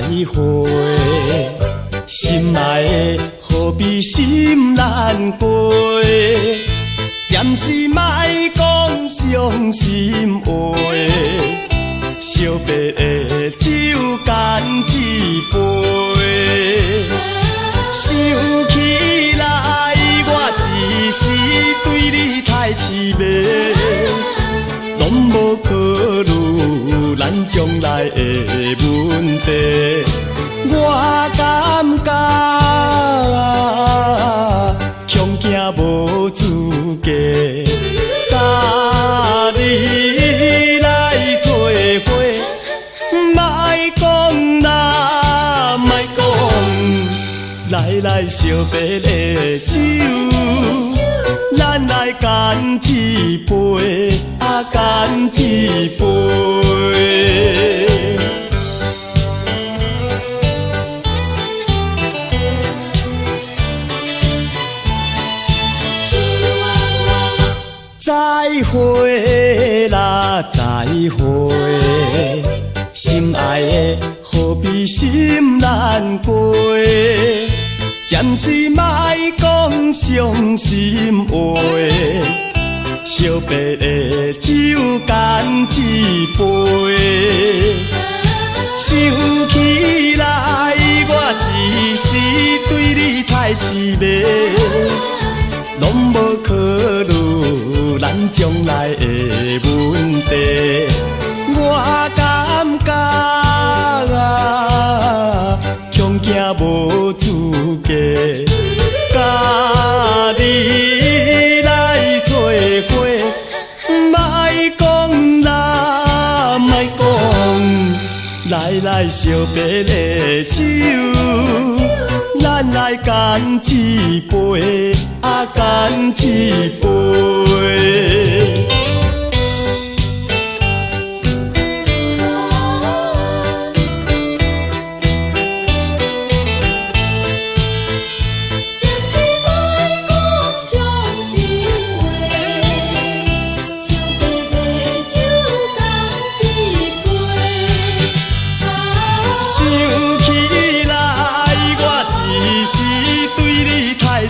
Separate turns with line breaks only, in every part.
会，心爱的何必心难过？暂时莫讲伤心话，惜别的酒干一杯。想起来，我一时对你太痴迷，拢无考虑咱将来的问题。我感觉恐惊无资格，甲你来做伙，莫讲啦，莫讲，来惜别的酒，咱来干一杯，干一杯。再会啦，再会，心爱的何必心难过？暂时莫讲伤心话，惜别的酒干一杯。想起来，我一时对你太痴迷，拢无考虑咱将来的问题。我感觉恐惊无资格，甲你来做伙，莫讲啦，莫讲，来惜别的酒，咱来干一杯，干一杯。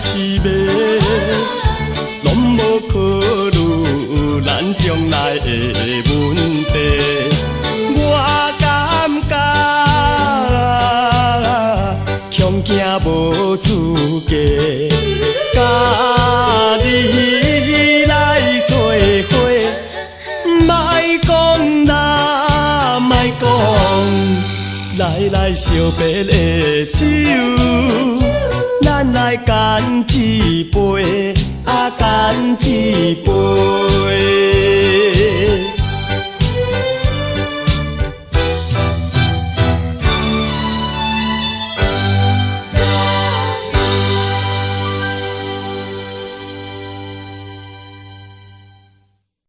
痴迷，拢无考虑咱将来的问题。我感觉恐惊无资格，甲你来做伙，莫讲啦，莫讲，来惜别的酒，咱来干一杯，干一杯。